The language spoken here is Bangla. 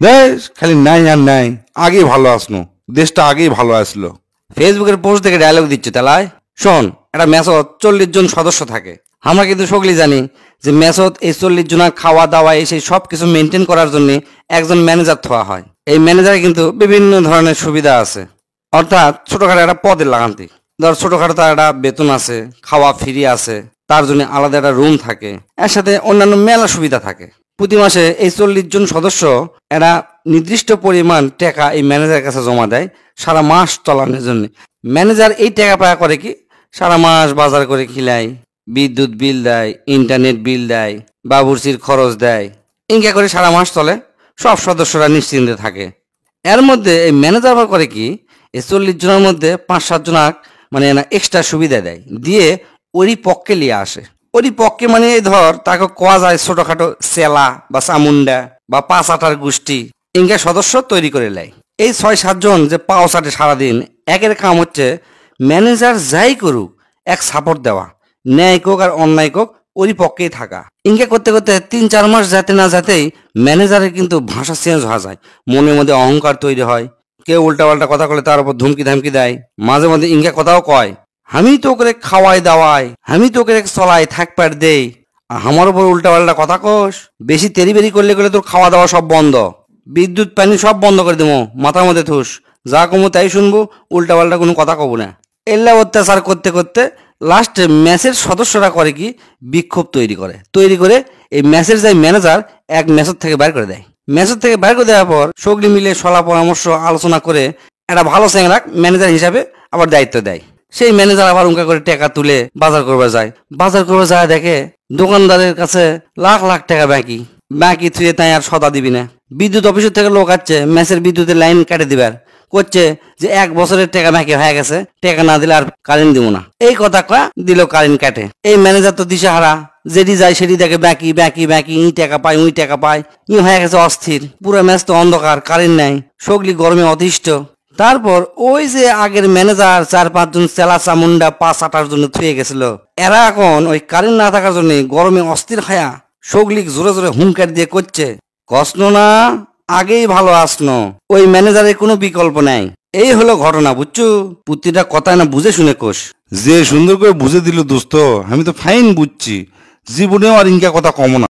দেশ খালি নাই আর নাই, আগেই ভালো আসনো, দেশটা আগেই ভালো আসলো। ফেসবুকের পোস্ট থেকে ডায়লগ দিচ্ছে তেলায়। শোন, একটা মেসত 40 জন সদস্য থাকে। আমরা কিন্তু সকলে জানি যে মেসত এই 40 জনের খাওয়া দাওয়া এসে সব কিছু মেনটেন করার জন্য একজন ম্যানেজার থোয়া হয়। এই ম্যানেজারে কিন্তু বিভিন্ন ধরনের সুবিধা আছে, অর্থাৎ ছোটখাটো একটা পদের লাগান্তি। ধর ছোটখাটো তার একটা বেতন আছে, খাওয়া ফ্রি আছে, তার জন্য আলাদা একটা রুম থাকে, এর সাথে অন্যান্য মেলা সুবিধা থাকে। প্রতি মাসে এই 40 জন সদস্য এরা নির্দিষ্ট পরিমাণ টাকা এই ম্যানেজারের কাছে জমা দেয় সারা মাস চালানোর জন্য। ম্যানেজার এই টাকা পাওয়া করে কি, সারা মাস বাজার করে খিলায়, বিদ্যুৎ বিল দেয়, ইন্টারনেট বিল দেয়, বাবুর্চির খরচ দেয়। ইনকা করে সারা মাস চলে, সব সদস্যরা নিশ্চিন্তে থাকে। এর মধ্যে এই ম্যানেজার আবার করে কি, এই 40 জনের মধ্যে 5-7 জনাক মানে এক্সট্রা সুবিধা দেয়, দিয়ে ওরই পক্ষে নিয়ে আসে। ওরই পক্ষে মানে এই ধর তাকে কোয়া যায় ছোটখাটো সেলা বা চামুন্ডা বা 5-8 গোষ্ঠী ইনকা সদস্য তৈরি করে নেয়। এই 6-7 জন যে পাও চাটে সারাদিন, একের কাম হচ্ছে ম্যানেজার যাই করুক এক সাপোর্ট দেওয়া, ন্যায় কোক আর অন্যায় কোক ওরই পক্ষেই থাকা। ইনকা করতে করতে 3-4 মাস যাতে না যাতেই ম্যানেজারের কিন্তু ভাষা চেঞ্জ হওয়া যায়, মনের মধ্যে অহংকার তৈরি হয়। কেউ উল্টাপাল্টা কথা বলে তার উপর ধুমকি ধামকি দেয়, মাঝে মধ্যে ইনকা কথাও কয়, আমি তো করে খাওয়াই দাওয়াই, আমি তো করে চলাই থাকপার দেই, আর আমার উপর উল্টাপাল্টা কথা কোস। বেশি তেরি করলে তোর খাওয়া দাওয়া সব বন্ধ, বিদ্যুৎ পানি সব বন্ধ করে দেবো, মাথার মধ্যে থুস, যা কমো তাই শুনবো, উল্টাপাল্টা কোনো কথা কব না। এল্লা অত্যাচার করতে করতে লাস্টে ম্যাচের সদস্যরা করে কি, বিক্ষোভ তৈরি করে এই ম্যাচের যাই ম্যানেজার এক ম্যাচের থেকে বাইর করে দেয়। ম্যাচের থেকে বাইর করে দেওয়ার পর সগলি মিলে সলা পরামর্শ আলোচনা করে একটা ভালো স্যাংরাক ম্যানেজার হিসাবে আবার দায়িত্ব দেয়। সেই ম্যানেজার আবার উনকা করে টাকা তুলে বাজার করবে যায়, দেখে দোকানদারের কাছে লাখ লাখ টাকা বাকি থুয়ে তাই আর সদা দিবি না। বিদ্যুৎ অফিসের থেকে লোক আসছে ম্যাচের বিদ্যুতের লাইন কেটে দিবার, করছে যে 1 বছরের টাকা বাকি হয়ে গেছে, টাকা না দিলে আর কারেন্ট দিব না। এই কথা কয়া দিল কারেন্ট কাটে। এই ম্যানেজার তো দিশাহারা, যেটি যায় সেটি দেখে বাকি ই টাকা পায় ওই টাকা পায়, ই হয়ে গেছে অস্থির। পুরো ম্যাচ তো অন্ধকার, কারেন্ট নাই, সগলি গরমে অতিষ্ঠ। তারপর ওই যে আগের ম্যানেজার 4-5 জন চেলা চামুন্ডা 5-8 জন থুয়ে গেছিল, এরা এখন ওই কারেন্ট না থাকার জন্য গরমে অস্থির খায়া সগলিক জোরে জোরে হুঙ্কার দিয়ে করছে, কষ্ট না, আগেই ভালো আসনো, ওই ম্যানেজারের কোনো বিকল্প নাই। এই হলো ঘটনা, বুঝছো? প্রতিটা কথা না বুঝে শুনে কোষ। যে সুন্দর করে বুঝে দিল দোস্ত, আমি তো ফাইন বুঝছি, জীবনেও আর ইনকা কথা কম না।